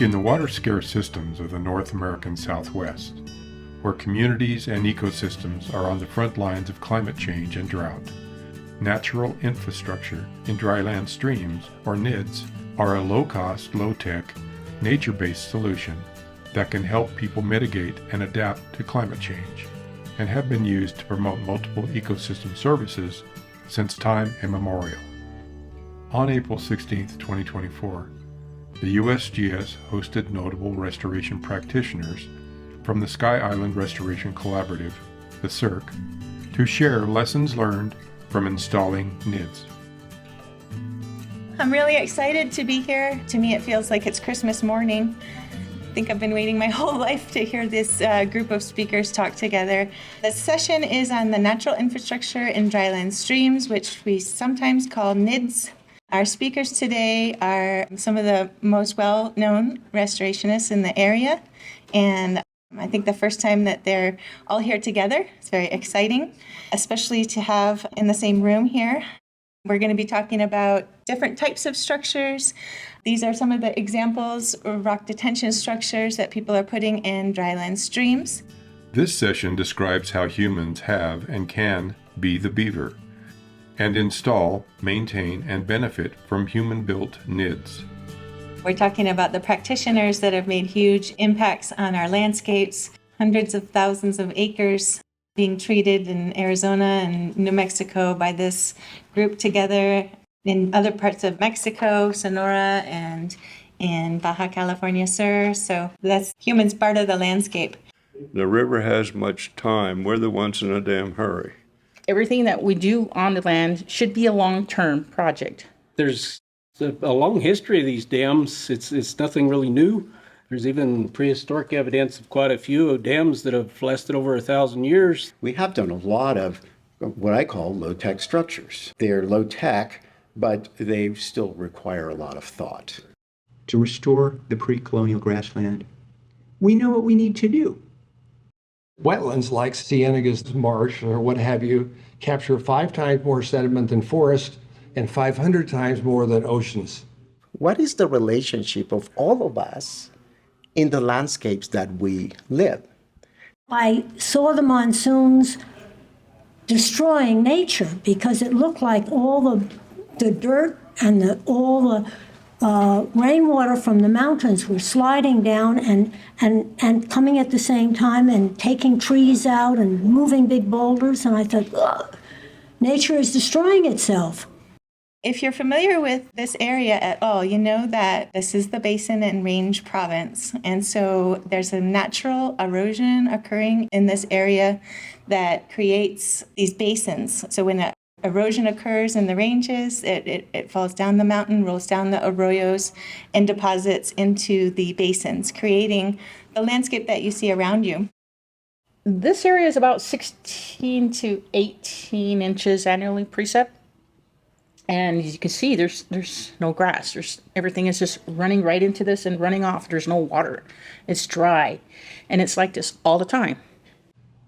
In the water-scarce systems of the North American Southwest, where communities and ecosystems are on the front lines of climate change and drought, natural infrastructure in dryland streams, or NIDs, are a low-cost, low-tech, nature-based solution that can help people mitigate and adapt to climate change, and have been used to promote multiple ecosystem services since time immemorial. On April 16, 2024, the USGS hosted notable restoration practitioners from the Sky Island Restoration Collaborative, the SIRC, to share lessons learned from installing NIDs. I'm really excited to be here. To me, it feels like it's Christmas morning. I think I've been waiting my whole life to hear this group of speakers talk together. The session is on the natural infrastructure in dryland streams, which we sometimes call NIDs. Our speakers today are some of the most well-known restorationists in the area, and I think the first time that they're all here together is very exciting, especially to have in the same room here. We're going to be talking about different types of structures. These are some of the examples of rock detention structures that people are putting in dryland streams. This session describes how humans have and can be the beaver, and install, maintain, and benefit from human-built NIDs. We're talking about the practitioners that have made huge impacts on our landscapes, hundreds of thousands of acres being treated in Arizona and New Mexico by this group together, in other parts of Mexico, Sonora, and in Baja California Sur. So that's humans part of the landscape. The river has much time. We're the ones in a damn hurry. Everything that we do on the land should be a long-term project. There's a long history of these dams. It's nothing really new. There's even prehistoric evidence of quite a few dams that have lasted over 1,000 years. We have done a lot of what I call low-tech structures. They're low-tech, but they still require a lot of thought. To restore the pre-colonial grassland, we know what we need to do. Wetlands like Cienegas Marsh or what have you capture 5 times more sediment than forest and 500 times more than oceans. What is the relationship of all of us in the landscapes that we live? I saw the monsoons destroying nature because it looked like all the dirt and all the rainwater from the mountains were sliding down and coming at the same time and taking trees out and moving big boulders. And I thought, ugh, nature is destroying itself. If you're familiar with this area at all, you know that this is the Basin and Range province. And so there's a natural erosion occurring in this area that creates these basins. So when erosion occurs in the ranges, it falls down the mountain, rolls down the arroyos, and deposits into the basins, creating the landscape that you see around you. This area is about 16 to 18 inches annually precip. And as you can see, there's no grass. Everything is just running right into this and running off. There's no water. It's dry. And it's like this all the time.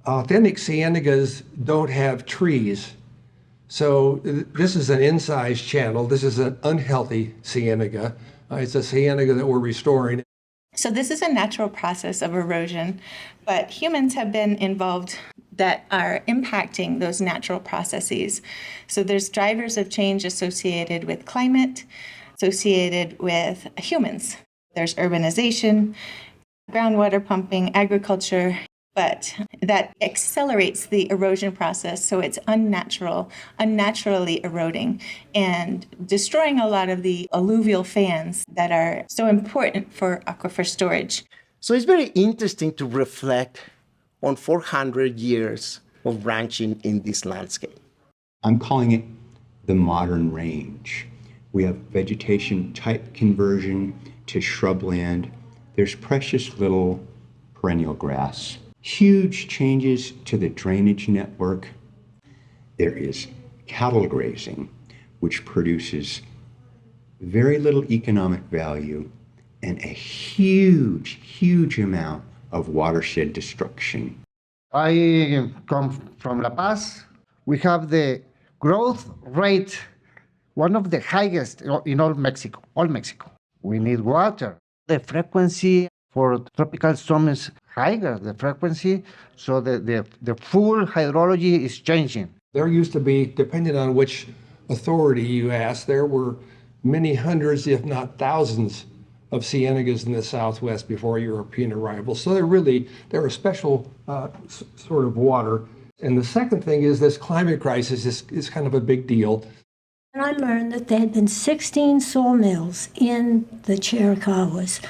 Authentic cienegas don't have trees. So this is an incised channel. This is an unhealthy cienega. It's a cienega that we're restoring. So this is a natural process of erosion, but humans have been involved that are impacting those natural processes. So there's drivers of change associated with climate, associated with humans. There's urbanization, groundwater pumping, agriculture, but that accelerates the erosion process, so it's unnaturally eroding and destroying a lot of the alluvial fans that are so important for aquifer storage. So it's very interesting to reflect on 400 years of ranching in this landscape. I'm calling it the modern range. We have vegetation type conversion to shrubland. There's precious little perennial grass. Huge changes to the drainage network. There is cattle grazing, which produces very little economic value and a huge amount of watershed destruction. I come from La Paz. We have the growth rate, one of the highest in all Mexico. We need water. The frequency for tropical storm is higher, the frequency, so the full hydrology is changing. There used to be, depending on which authority you ask, there were many hundreds, if not thousands, of cienagas in the Southwest before European arrival. So they're a special sort of water. And the second thing is this climate crisis is kind of a big deal. And I learned that there had been 16 sawmills in the Chiricahuas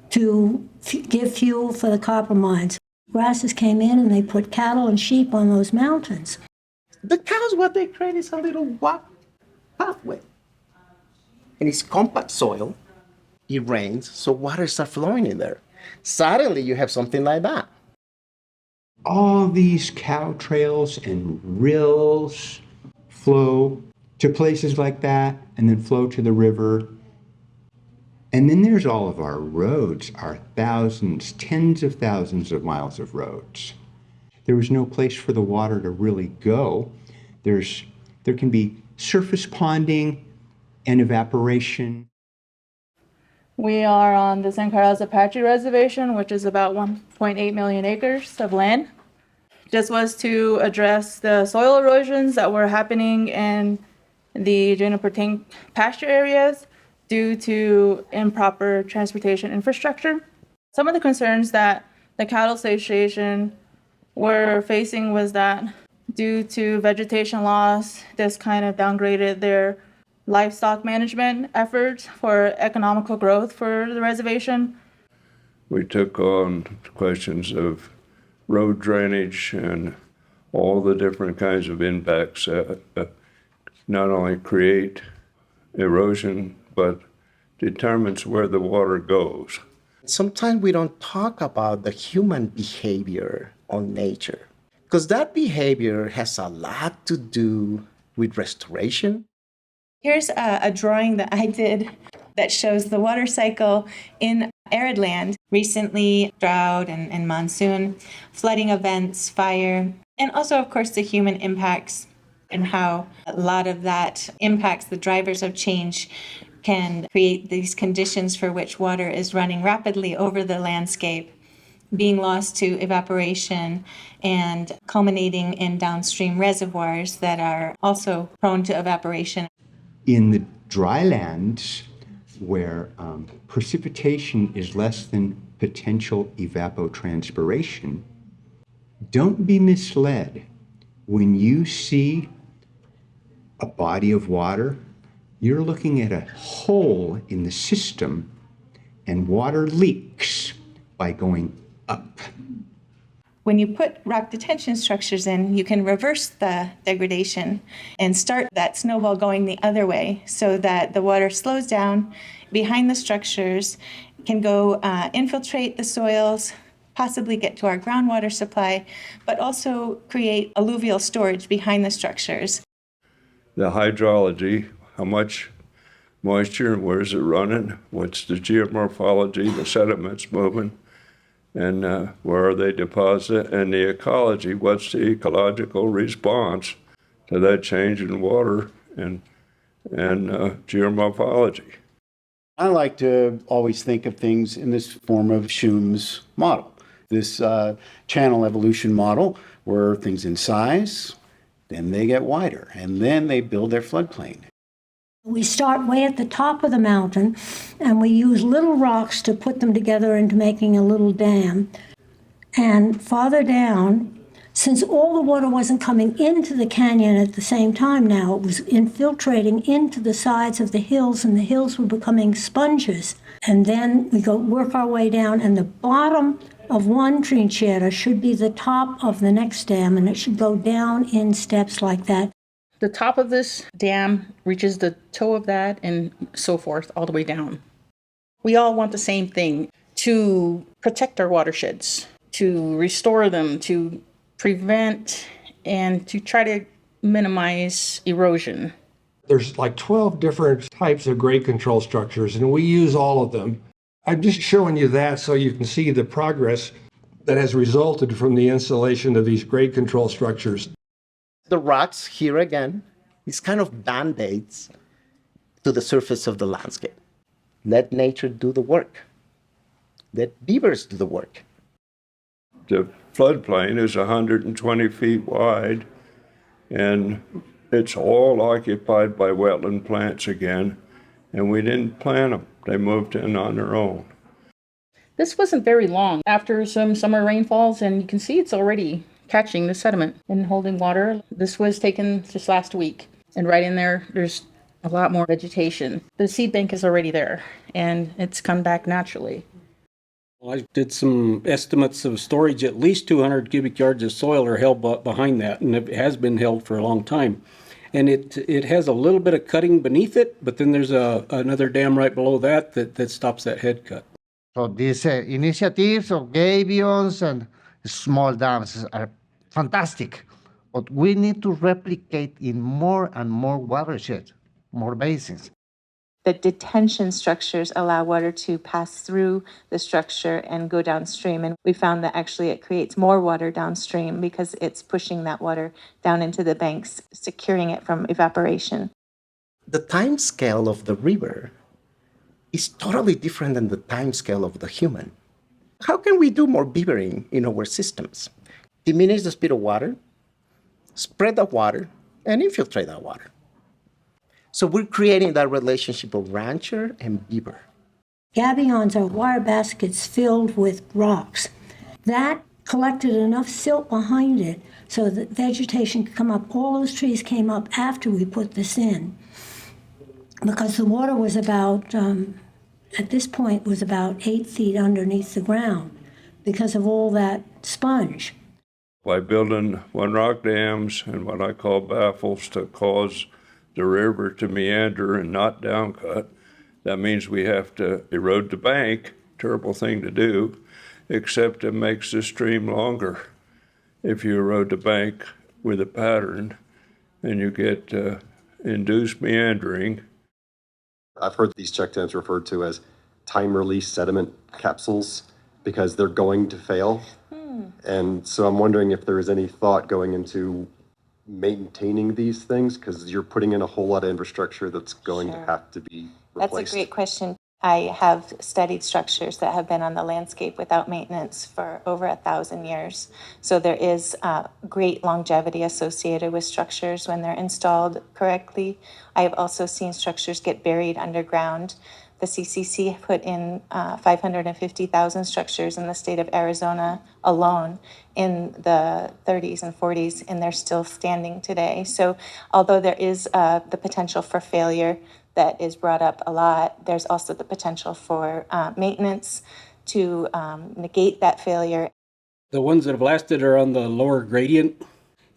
to give fuel for the copper mines. Grasses came in and they put cattle and sheep on those mountains. The cows, what they create is a little walk pathway. And it's compact soil. It rains, so water starts flowing in there. Suddenly you have something like that. All these cow trails and rills flow to places like that and then flow to the river. And then there's all of our roads, our thousands, tens of thousands of miles of roads. There was no place for the water to really go. There can be surface ponding and evaporation. We are on the San Carlos Apache Reservation, which is about 1.8 million acres of land. This was to address the soil erosions that were happening in the juniper tank pasture areas due to improper transportation infrastructure. Some of the concerns that the cattle association were facing was that due to vegetation loss, this kind of downgraded their livestock management efforts for economical growth for the reservation. We took on questions of road drainage and all the different kinds of impacts that not only create erosion, but determines where the water goes. Sometimes we don't talk about the human behavior on nature, because that behavior has a lot to do with restoration. Here's a drawing that I did that shows the water cycle in arid land. Recently, drought and monsoon, flooding events, fire, and also, of course, the human impacts and how a lot of that impacts the drivers of change can create these conditions for which water is running rapidly over the landscape, being lost to evaporation and culminating in downstream reservoirs that are also prone to evaporation. In the dry lands, where precipitation is less than potential evapotranspiration, don't be misled. When you see a body of water, you're looking at a hole in the system, and water leaks by going up. When you put rock detention structures in, you can reverse the degradation and start that snowball going the other way so that the water slows down behind the structures, can go infiltrate the soils, possibly get to our groundwater supply, but also create alluvial storage behind the structures. The hydrology, how much moisture, where's it running, what's the geomorphology, the sediments moving, and where are they deposited, and the ecology, what's the ecological response to that change in water and geomorphology. I like to always think of things in this form of Schum's model, this channel evolution model where things in size, then they get wider, and then they build their floodplain. We start way at the top of the mountain, and we use little rocks to put them together into making a little dam. And farther down, since all the water wasn't coming into the canyon at the same time now, it was infiltrating into the sides of the hills, and the hills were becoming sponges. And then we go work our way down, and the bottom of one trinchera should be the top of the next dam, and it should go down in steps like that. The top of this dam reaches the toe of that and so forth all the way down. We all want the same thing, to protect our watersheds, to restore them, to prevent and to try to minimize erosion. There's like 12 different types of grade control structures, and we use all of them. I'm just showing you that so you can see the progress that has resulted from the installation of these grade control structures. The rocks here again is kind of band-aids to the surface of the landscape. Let nature do the work. Let beavers do the work. The floodplain is 120 feet wide, and it's all occupied by wetland plants again, and we didn't plant them. They moved in on their own. This wasn't very long after some summer rainfalls, and you can see it's already catching the sediment and holding water. This was taken just last week, and right in there, there's a lot more vegetation. The seed bank is already there, and it's come back naturally. Well, I did some estimates of storage. At least 200 cubic yards of soil are held behind that, and it has been held for a long time. And it has a little bit of cutting beneath it, but then there's another dam right below that stops that head cut. So these initiatives of gabions and small dams are fantastic, but we need to replicate in more and more watersheds, more basins. The detention structures allow water to pass through the structure and go downstream. And we found that actually it creates more water downstream because it's pushing that water down into the banks, securing it from evaporation. The time scale of the river is totally different than the time scale of the human. How can we do more beavering in our systems? Diminish the speed of water, spread the water, and infiltrate that water. So we're creating that relationship of rancher and beaver. Gabions are water baskets filled with rocks. That collected enough silt behind it so that vegetation could come up. All those trees came up after we put this in, because the water was about, at this point, was about 8 feet underneath the ground because of all that sponge. By building one rock dams and what I call baffles to cause the river to meander and not downcut, that means we have to erode the bank. Terrible thing to do, except it makes the stream longer. If you erode the bank with a pattern and you get induced meandering. I've heard these check dams referred to as time release sediment capsules because they're going to fail. And so I'm wondering if there is any thought going into maintaining these things, because you're putting in a whole lot of infrastructure that's going to have to be replaced. That's a great question. I have studied structures that have been on the landscape without maintenance for over 1,000 years. So there is great longevity associated with structures when they're installed correctly. I have also seen structures get buried underground. The CCC put in 550,000 structures in the state of Arizona alone in the 30s and 40s, and they're still standing today. So although there is the potential for failure that is brought up a lot, there's also the potential for maintenance to negate that failure. The ones that have lasted are on the lower gradient.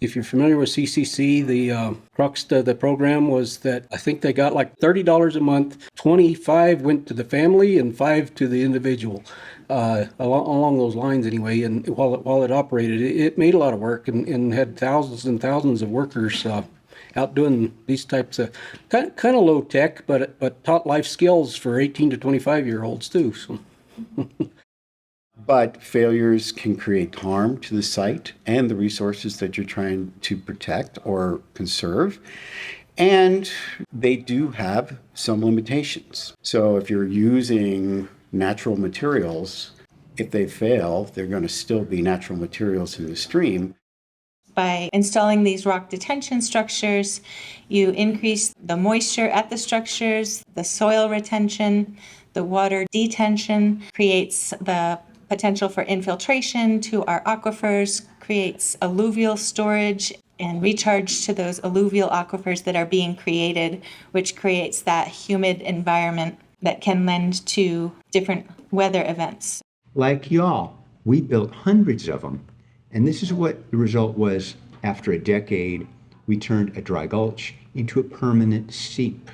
If you're familiar with CCC, the crux to the program was that I think they got like $30 a month, 25 went to the family and 5 to the individual, along those lines anyway. And while it operated, it made a lot of work and had thousands and thousands of workers out doing these types of kind of low tech, but taught life skills for 18 to 25-year-olds too. So. But failures can create harm to the site and the resources that you're trying to protect or conserve. And they do have some limitations. So if you're using natural materials, if they fail, they're going to still be natural materials in the stream. By installing these rock detention structures, you increase the moisture at the structures, the soil retention, the water detention, creates the potential for infiltration to our aquifers, creates alluvial storage and recharge to those alluvial aquifers that are being created, which creates that humid environment that can lend to different weather events. Like y'all, we built hundreds of them. And this is what the result was. After a decade, we turned a dry gulch into a permanent seep.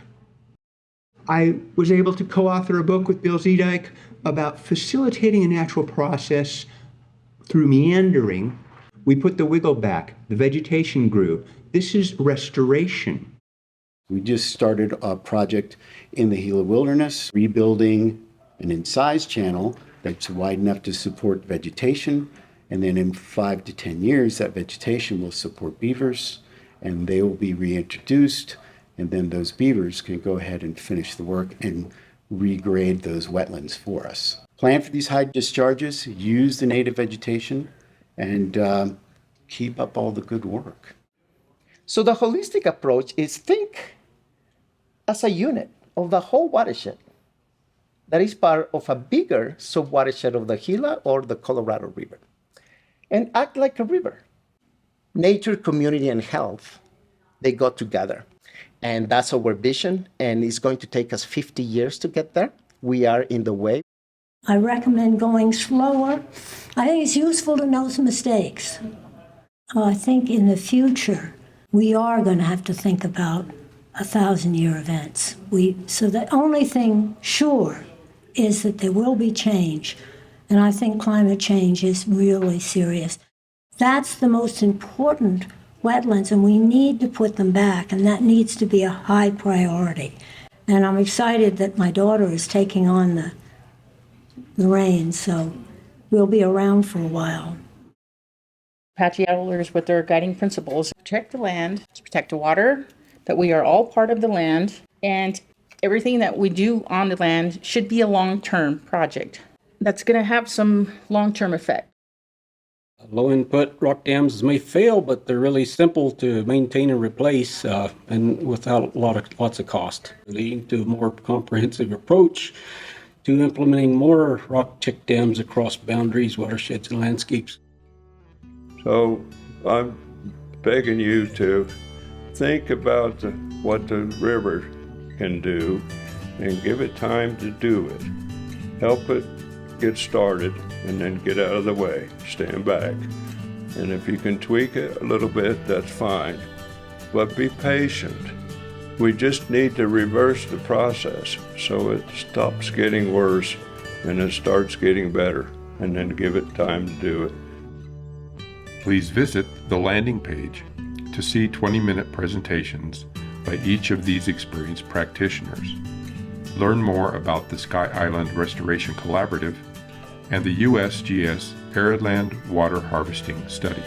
I was able to co-author a book with Bill Zedike about facilitating a natural process through meandering. We put the wiggle back, the vegetation grew. This is restoration. We just started a project in the Gila Wilderness, rebuilding an incised channel that's wide enough to support vegetation. And then in 5 to 10 years, that vegetation will support beavers, and they will be reintroduced. And then those beavers can go ahead and finish the work and regrade those wetlands for us. plan for these high discharges, use the native vegetation, and keep up all the good work. So the holistic approach is think as a unit of the whole watershed that is part of a bigger sub-watershed of the Gila or the Colorado River, and act like a river. Nature, community, and health, they go together. And that's our vision, and it's going to take us 50 years to get there. We are in the way. I recommend going slower. I think it's useful to know some mistakes. I think in the future, we are going to have to think about 1,000-year events. So the only thing sure is that there will be change. And I think climate change is really serious. That's the most important wetlands, and we need to put them back, and that needs to be a high priority. And I'm excited that my daughter is taking on the reins, so we'll be around for a while. Apache Elders, with their guiding principles, protect the land, protect the water, that we are all part of the land, and everything that we do on the land should be a long-term project. That's going to have some long-term effect. Low input rock dams may fail, but they're really simple to maintain and replace, and without lots of cost, leading to a more comprehensive approach to implementing more rock check dams across boundaries, watersheds, and landscapes. So I'm begging you to think about what the river can do and give it time to do it. Help it get started and then get out of the way, stand back. And if you can tweak it a little bit, that's fine. But be patient. We just need to reverse the process so it stops getting worse and it starts getting better, and then give it time to do it. Please visit the landing page to see 20-minute presentations by each of these experienced practitioners. Learn more about the Sky Island Restoration Collaborative and the USGS Arid Land Water Harvesting Study.